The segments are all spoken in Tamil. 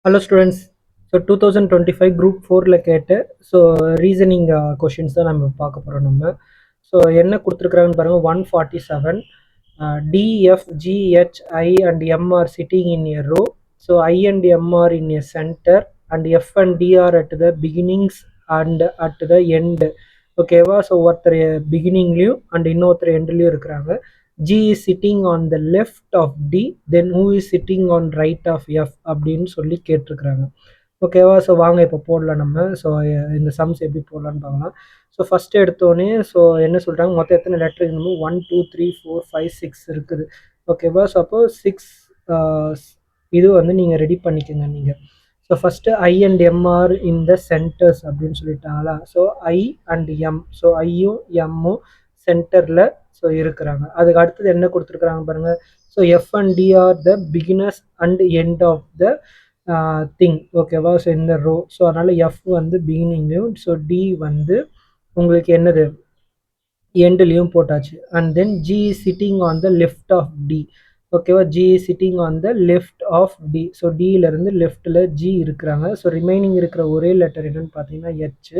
Hello students. So 2025 group 4ல கேட்டு ஸோ ரீசனிங் கொஷின்ஸ் தான் நம்ம பார்க்க போகிறோம் நம்ம. ஸோ என்ன கொடுத்துருக்குறாங்கன்னு பாருங்கள். 147 DF GH I and M are sitting in a row. So I and M are in a center and F and D are at the beginnings and at the end. ஓகேவா? ஸோ ஒருத்தர் பிகினிங்லேயும் அண்ட் இன்னொருத்தர் எண்ட்லேயும் இருக்கிறாங்க. G is sitting on the left of D, then who is sitting on right of F அப்படின்னு சொல்லி கேட்டிருக்கிறாங்க. ஓகேவா? ஸோ வாங்க இப்போ போடலாம் நம்ம. ஸோ இந்த சம்ஸ் எப்படி போடலான்னு பார்க்கலாம். ஸோ ஃபஸ்ட்டு எடுத்தோடனே ஸோ என்ன சொல்கிறாங்க, மொத்தம் எத்தனை லெட்டர் இருக்கணும்? 1 2 3 4 5 6 இருக்குது. ஓகேவா? ஸோ அப்போ 6 இது வந்து நீங்கள் ரெடி பண்ணிக்கோங்க நீங்கள். So first I and M are in the centres அப்படின்னு சொல்லிட்டாங்களா. So I and M, so ஐயும் எம்மும் சென்டரில் ஸோ இருக்கிறாங்க. அதுக்கு அடுத்தது என்ன கொடுத்துருக்குறாங்க பாருங்கள். So F and D are the beginners and end of the thing. ஓகேவா? ஸோ இந்த ரோ. ஸோ அதனால் எஃப் வந்து பிகினிங்லேயும், ஸோ டி வந்து உங்களுக்கு என்னது எண்ட்லேயும் போட்டாச்சு. And then G is sitting on the left of D. ஓகேவா? G is sitting on the left of D. So டியிலேருந்து லெஃப்டில் ஜி இருக்கிறாங்க. ஸோ ரிமைனிங் இருக்கிற ஒரே லெட்டர் என்னன்னு பார்த்தீங்கன்னா ஹெச்.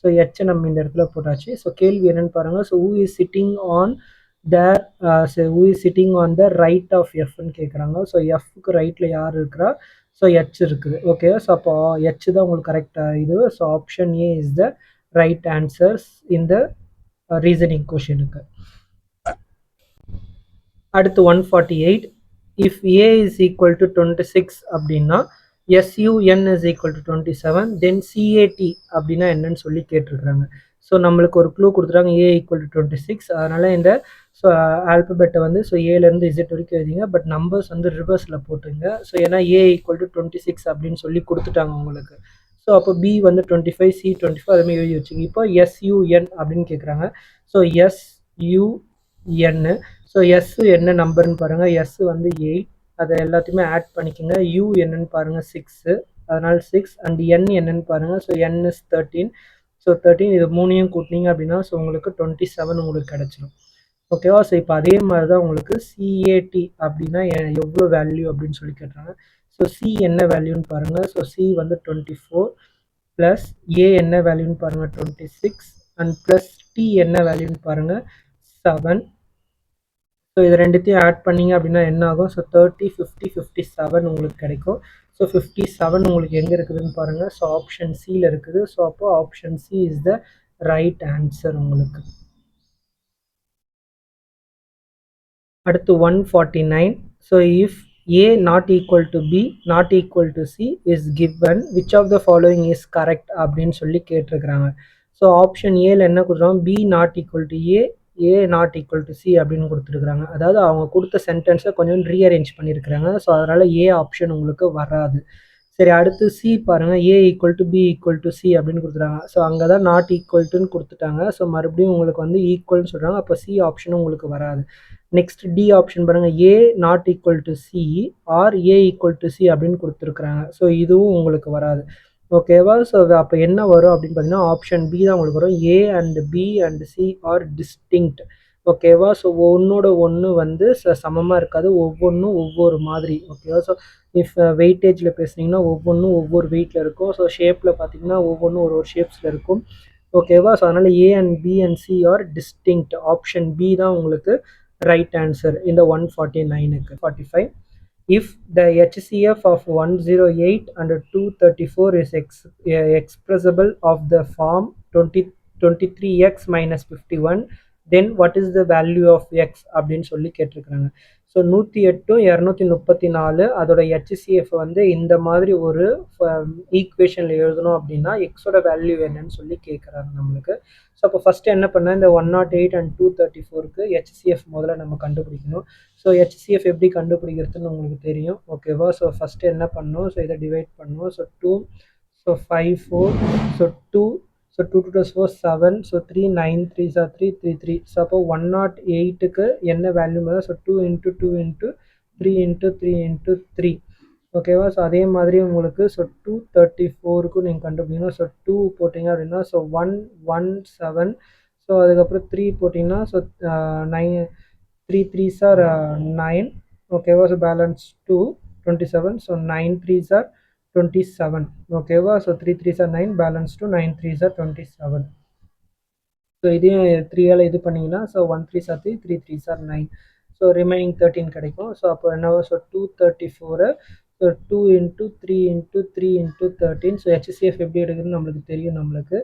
ஸோ ஹெச்சை நம்ம இந்த இடத்துல போட்டாச்சு. ஸோ கேள்வி என்னன்னு பாருங்கள். So who is sitting on there who is sitting on the right of எஃப்னு கேட்குறாங்க. ஸோ எஃப்க்கு ரைட்டில் யார் இருக்கிறா? ஸோ ஹெச் இருக்குது. ஓகே, ஸோ அப்போ ஹெச் தான் உங்களுக்கு கரெக்டாக இது. So option A is the right answers இந்த ரீசனிங் கொஷினுக்கு. அடுத்து 148. If A is equal to 26 அப்படின்னா SUN is equal to 27, then CAT அப்படின்னா என்னன்னு சொல்லி கேட்டிருக்கிறாங்க. ஸோ நம்மளுக்கு ஒரு க்ளூ கொடுத்துறாங்க, ஏ ஈக்குவல் டு 26. அதனால் இந்த ஸோ ஆல்பபெட்டை வந்து ஸோ ஏலேருந்து இசட் வரைக்கும் எழுதிங்க, பட் நம்பர்ஸ் வந்து ரிவர்ஸில் போட்டுங்க. ஸோ ஏன்னா ஏ ஈக்குவல் டு 26 அப்படின்னு சொல்லி கொடுத்துட்டாங்க உங்களுக்கு. ஸோ அப்போ பி வந்து 25, சி 25 அதுமாதிரி எழுதி வச்சுங்க. இப்போ SUN அப்படின்னு கேட்குறாங்க. So SUN. ஸோ எஸ் என்ன நம்பர்னு பாருங்கள். எஸ் வந்து 8. அதை எல்லாத்தையுமே ஆட் பண்ணிக்கோங்க. யூ என்னன்னு பாருங்கள் 6, அதனால் 6. அண்ட் என் என்னன்னு பாருங்கள். So N is 13. ஸோ 13 இது மூணையும் கூட்டினீங்க அப்படின்னா ஸோ உங்களுக்கு 27 உங்களுக்கு கிடச்சிடும். ஓகேவா? ஸோ இப்போ அதே மாதிரி தான் உங்களுக்கு CAT அப்படின்னா எவ்வளோ வேல்யூ அப்படின்னு சொல்லி கேட்டுறாங்க. ஸோ சி என்ன வேல்யூன்னு பாருங்கள். ஸோ சி வந்து 24 ப்ளஸ் ஏ என்ன வேல்யூன்னு பாருங்கள் 26 அண்ட் ப்ளஸ் டி என்ன வேல்யூன்னு பாருங்கள் 7. ஸோ இது ரெண்டுத்தையும் ஆட் பண்ணிங்க அப்படின்னா என்ன ஆகும்? ஸோ 30 50 57 உங்களுக்கு கிடைக்கும். ஸோ 57 உங்களுக்கு எங்கே இருக்குதுன்னு பாருங்கள். ஸோ ஆப்ஷன் சியில் இருக்குது. ஸோ அப்போ option C is the right answer உங்களுக்கு. அடுத்து 149. So if A not equal to B not equal to C is given, which of the following is correct அப்படின்னு சொல்லி கேட்டிருக்கிறாங்க. ஸோ ஆப்ஷன் ஏல என்ன கொடுக்குறாங்க? B not equal to A, A not equal to C அப்படின்னு கொடுத்துருக்குறாங்க. அதாவது அவங்க கொடுத்த சென்டென்ஸை கொஞ்சம் ரீஅரேஞ்ச் பண்ணியிருக்கிறாங்க. ஸோ அதனால் ஏ ஆப்ஷன் உங்களுக்கு வராது. சரி, அடுத்து சி பாருங்கள். A equal to B equal to C அப்படின்னு கொடுத்துட்டாங்க. ஸோ அங்கே தான் நாட் ஈக்குவல்ட்டுன்னு கொடுத்துட்டாங்க. ஸோ மறுபடியும் உங்களுக்கு வந்து ஈக்குவல்னு சொல்கிறாங்க. அப்போ சி ஆப்ஷனும் உங்களுக்கு வராது. நெக்ஸ்ட் டி ஆப்ஷன் பாருங்கள். A not equal to C or A equal to C அப்படின்னு கொடுத்துருக்குறாங்க. ஸோ இதுவும் உங்களுக்கு வராது. ஓகேவா? ஸோ அப்போ என்ன வரும் அப்படின்னு பார்த்தீங்கன்னா ஆப்ஷன் பி தான் உங்களுக்கு வரும். A and B and C are distinct. ஓகேவா? ஸோ ஒன்றோட ஒன்று வந்து சமமாக இருக்காது, ஒவ்வொன்றும் ஒவ்வொரு மாதிரி. ஓகேவா? ஸோ இஃப் வெயிட்டேஜில் பேசுனீங்கன்னா ஒவ்வொன்றும் ஒவ்வொரு வெயிட்டில் இருக்கும். ஸோ ஷேப்பில் பார்த்தீங்கன்னா ஒவ்வொன்றும் ஒரு ஷேப்ஸில் இருக்கும். ஓகேவா? ஸோ அதனால் A and B and C are distinct. Option B தான் உங்களுக்கு ரைட் ஆன்சர் இந்த 149க்கு. 45. If the HCF of 108 and 234 is expressible of the form 23x minus 51, then what is the value of x அப்படின்னு சொல்லி கேட்டிருக்கிறாங்க. ஸோ 108 234 அதோட HCF வந்து இந்த மாதிரி ஒரு ஈக்குவேஷனில் எழுதணும் அப்படின்னா எக்ஸோட வேல்யூ என்னன்னு சொல்லி கேட்குறாங்க நம்மளுக்கு. ஸோ அப்போ ஃபஸ்ட்டு என்ன பண்ணால் இந்த 108 அண்ட் 234க்கு HCF முதல்ல நம்ம கண்டுபிடிக்கணும். ஸோ HCF எப்படி கண்டுபிடிக்கிறதுன்னு உங்களுக்கு தெரியும். ஓகேவா? ஸோ ஃபஸ்ட்டு என்ன பண்ணணும்? ஸோ இதை டிவைட் பண்ணணும். So 2, so 5 4, so 2, so 2 2 2 4 7, so 3 9 3 3 3 3. So அப்போ 108க்கு என்ன வேல்யூ? ஸோ 2 × 2 × 3 × 3 × 3. ஓகேவா? ஸோ அதே மாதிரி உங்களுக்கு ஸோ 234க்கும் நீங்கள் கண்டுபிடிக்கணும். ஸோ 2 போட்டிங்க அப்படின்னா ஸோ 117. ஸோ அதுக்கப்புறம் 3 போட்டிங்கன்னா ஸோ 9 3 3s are 9. ஓகேவா? So balance 2 27. So 9 3s are 27. ஓகேவா? So 3 3s are 9, balance 2, 9 3s are 27. So இதையும் 3ஆல் இது பண்ணிங்கன்னா so 1 3s are 3, 3 3s are 9. So remaining 13 கிடைக்கும். ஸோ அப்போ என்னவோ so 234 so 2 into 3 into 3 into 13. So HCF எப்படி எடுக்குதுன்னு நம்மளுக்கு தெரியும் நம்மளுக்கு.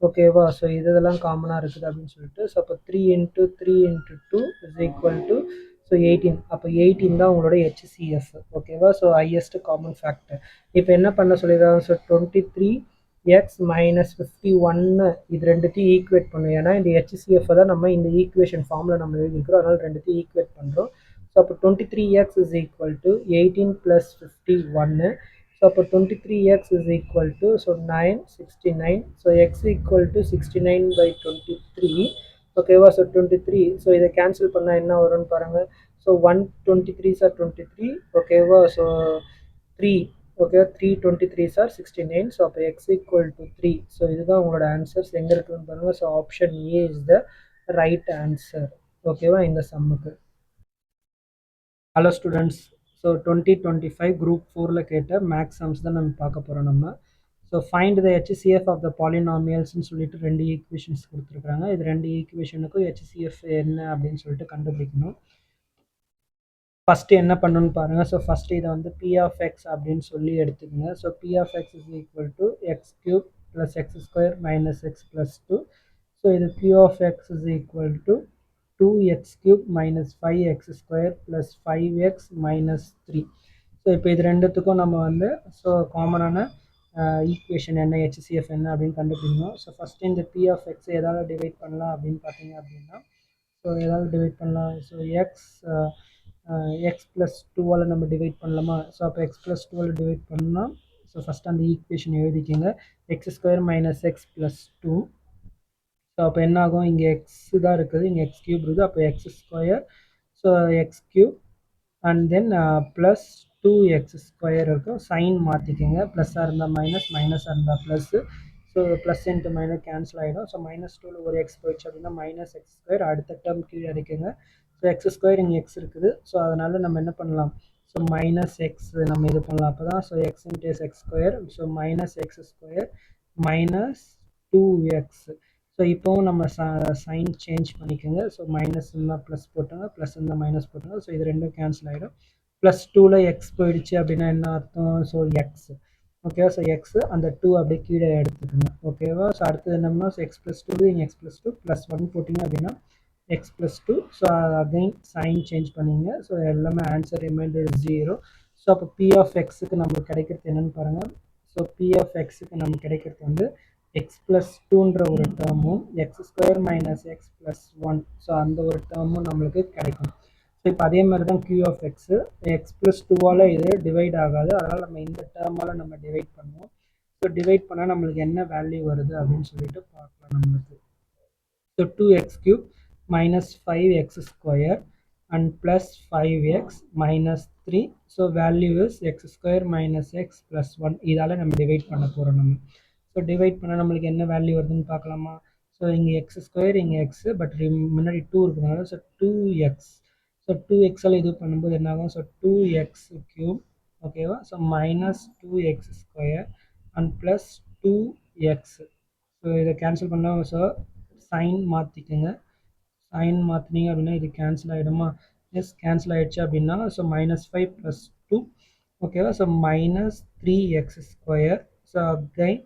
ஓகேவா? ஸோ இதெல்லாம் காமனாக இருக்குது அப்படின்னு சொல்லிட்டு ஸோ அப்போ 3 into 3 into 2 is equal to so 18. அப்போ 18 தான் உங்களோட ஹெச்சிஎஃப். ஓகேவா? So highest common factor. இப்போ என்ன பண்ண சொல்லிடுறாங்க? ஸோ 23 எக்ஸ் மைனஸ் 51 இது ரெண்டுத்தையும் ஈக்குவேட் பண்ணும். ஏன்னா இந்த ஹெச்சிஎஃப் தான் நம்ம இந்த ஈக்குவேஷன் ஃபார்மில் நம்ம எழுதிக்கிறோம். அதனால் ரெண்டுத்தையும் ஈக்குவேட் பண்ணுறோம். ஸோ அப்போ 23x is equal to 18 plus 51. So அப்போ 23x is equal to so 969. So X equal to 69/23. ஓகேவா? ஸோ 23. ஸோ இதை கேன்சல் பண்ணால் என்ன வரும்னு பாருங்கள். ஸோ 123 சார் 23. ஓகேவா? So 3. Okay 323s are 69. So அப்போ எக்ஸ் ஈக்குவல் டு 3. ஸோ இதுதான் உங்களோட ஆன்சர்ஸ் எங்கே இருக்குதுன்னு பாருங்கள். So option A is the right answer. ஓகேவா? இந்த சம்முக்கு. Hello students. ஸோ 2025 குரூப் 4ல் கேட்ட மேக்ஸ் சம்ஸ் தான் நம்ம பார்க்க போகிறோம் நம்ம. So find the HCF of the பாலினாமியல்ஸ்னு சொல்லிட்டு 2 ஈக்குவேஷன்ஸ் கொடுத்துருக்காங்க. இது 2 ஈக்குவேஷனுக்கும் ஹெச்சிஎஃப் என்ன அப்படின்னு சொல்லிட்டு கண்டுபிடிக்கணும். ஃபஸ்ட்டு என்ன பண்ணணும்னு பாருங்கள். ஸோ ஃபஸ்ட்டு இதை வந்து பி ஆஃப் எக்ஸ் அப்படின்னு சொல்லி எடுத்துக்கோங்க. So P of X is equal to X cube plus X square minus X plus 2. So இது Q of x is equal to 2x cube minus 5x square plus 5x minus 3. So இப்போ இது ரெண்டுத்துக்கும் நம்ம வந்து ஸோ காமனான ஈக்குவேஷன் என்ன ஹெச்சிஎஃப் என்ன அப்படின்னு கண்டுபிடிக்கணும். ஸோ ஃபஸ்ட்டு இந்த P of x எதாவது டிவைட் பண்ணலாம் அப்படின்னு பார்த்தீங்க அப்படின்னா ஸோ எதாவது டிவைட் பண்ணலாம். ஸோ எக்ஸ் ப்ளஸ் 2ஆல் நம்ம டிவைட் பண்ணலாமா? ஸோ அப்போ எக்ஸ் ப்ளஸ் 2ஆல் டிவைட் பண்ணால் ஸோ ஃபஸ்ட்டு அந்த ஈக்குவேஷன் எழுதிக்கோங்க. X square minus X plus 2. So அப்போ என்ன ஆகும்? இங்கே எக்ஸ் தான் இருக்குது, இங்கே எக்ஸ் கியூப் இருக்குது. அப்போ X square so X cube and then plus 2x square இருக்கும். சைன் மாற்றிக்கோங்க. ப்ளஸ்ஸாக இருந்தால் மைனஸ், மைனஸாக இருந்தால் plus. So plus into minus cancel ஆகிடும். ஸோ -2ல் ஒரு எக்ஸ் போயிடுச்சு அப்படின்னா மைனஸ் எக்ஸ் ஸ்கொயர். அடுத்த டேர்ம் கீழே அடிக்குங்க. ஸோ எக்ஸ் ஸ்கொயர் இங்கே எக்ஸ் இருக்குது. ஸோ அதனால் நம்ம என்ன பண்ணலாம்? ஸோ மைனஸ் எக்ஸ் நம்ம இது பண்ணலாம். அப்போ தான் so X into X square. So minus X square minus 2x. So இப்போவும் நம்ம சைன் சேஞ்ச் பண்ணிக்கோங்க. ஸோ மைனஸ் இருந்தால் ப்ளஸ் போட்டுங்க, ப்ளஸ் இருந்தால் மைனஸ் போட்டுங்க. ஸோ இது ரெண்டும் கேன்சல் ஆகிடும். ப்ளஸ் 2ல் எக்ஸ் போயிடுச்சு அப்படின்னா என்ன அர்த்தம்? So X. ஓகேவா? ஸோ எக்ஸு அந்த 2 அப்படியே கீழே எடுத்துக்கோங்க. ஓகேவா? ஸோ அடுத்தது என்னன்னா ஸோ எக்ஸ் ப்ளஸ் 2 இங்கே எக்ஸ் ப்ளஸ் 2 ப்ளஸ் 1 போட்டிங்க அப்படின்னா X plus 2. So again sign change பண்ணிங்க. ஸோ எல்லாமே ஆன்சர் ரிமைண்டர் 0. ஸோ அப்போ பி ஆஃப் எக்ஸுக்கு நம்மளுக்கு கிடைக்கிறது என்னென்னு பாருங்கள். ஸோ பி ஆஃப் எக்ஸுக்கு நமக்கு கிடைக்கிறது வந்து எக்ஸ் ப்ளஸ் 2ன்ற ஒரு டேர்மும் X square minus X plus 1. So அந்த ஒரு டேர்மும் நம்மளுக்கு கிடைக்கும். ஸோ இப்போ அதே மாதிரி தான் Q of X X plus 2ஆல் இது டிவைட் ஆகாது. அதனால் நம்ம இந்த டேர்மால் நம்ம டிவைட் பண்ணுவோம். ஸோ டிவைட் பண்ணால் நம்மளுக்கு என்ன வேல்யூ வருது அப்படின்னு சொல்லிட்டு பார்க்கலாம் நம்மளுக்கு. So 2x cube minus 5x square and plus 5x minus 3. So value is X square minus X plus 1. இதால் நம்ம டிவைட் பண்ண போகிறோம் நம்ம. ஸோ டிவைட் பண்ணால் நம்மளுக்கு என்ன வேல்யூ வருதுன்னு பார்க்கலாமா? ஸோ இங்கே எக்ஸ் ஸ்கொயர் இங்கே எக்ஸு பட் முன்னாடி 2 இருக்கிறதுனால ஸோ 2x. ஸோ 2xஆல் இது பண்ணும்போது என்ன ஆகும்? So 2x cube. ஓகேவா? So minus 2x square and plus 2x. So இதை கேன்சல் பண்ணால் ஸோ சைன் மாற்றிக்கோங்க. சைன் மாற்றினீங்க அப்படின்னா இது கேன்சல் ஆகிடுமா? எஸ் கேன்சல் ஆகிடுச்சு அப்படின்னா ஸோ -5 + 2. ஓகேவா? So -3x square. So again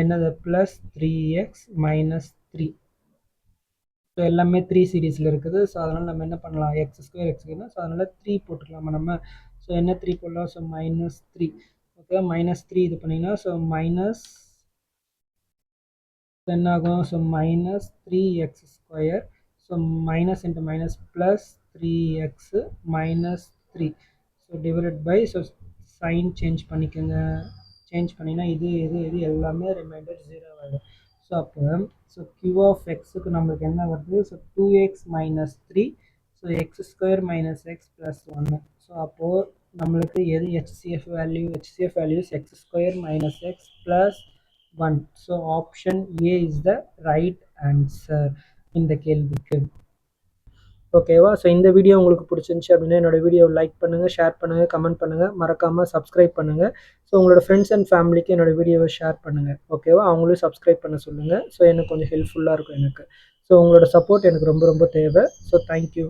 என்னது ப்ளஸ் 3x மைனஸ் 3. ஸோ எல்லாமே 3 சீரீஸில் இருக்குது. ஸோ அதனால் நம்ம என்ன பண்ணலாம்? எக்ஸ் ஸ்கொயர் எக்ஸ்னா ஸோ அதனால் 3 போட்டுக்கலாமா நம்ம? ஸோ என்ன 3 போடலாம்? ஸோ -3. ஓகே -3 இது பண்ணிங்கன்னா ஸோ மைனஸ் என்ன ஆகும்? So -3x square. So minus into minus plus 3x minus 3. So divided by so sign change பண்ணிக்கோங்க. சேஞ்ச் பண்ணிங்கன்னா இது எல்லாமே ரிமைண்டர் 0 ஆகிடும். ஸோ அப்போ ஸோ Q ஆஃப் எக்ஸுக்கு நம்மளுக்கு என்ன வருது? So 2x minus 3. So X square minus X plus 1. So அப்போது நம்மளுக்கு எது HCF value? HCF values X square minus X plus 1. So option A is the right answer இந்த கேள்விக்கு. ஓகேவா? ஸோ இந்த வீடியோ உங்களுக்கு பிடிச்சிருந்துச்சி அப்படின்னா என்னோட வீடியோவை லைக் பண்ணுங்கள், ஷேர் பண்ணுங்கள், கமெண்ட் பண்ணுங்கள், மறக்காமல் சப்ஸ்கிரைப் பண்ணுங்கள். ஸோ உங்களோட ஃப்ரெண்ட்ஸ் அண்ட் ஃபேமிலிக்கு என்னோட வீடியோவை ஷேர் பண்ணுங்கள். ஓகேவா? அவங்களையும் சப்ஸ்கிரைப் பண்ண சொல்லுங்கள். ஸோ எனக்கு கொஞ்சம் ஹெல்ப்ஃபுல்லாக இருக்கும் எனக்கு. ஸோ உங்களோட சப்போர்ட் எனக்கு ரொம்ப ரொம்ப தேவை. So thank you.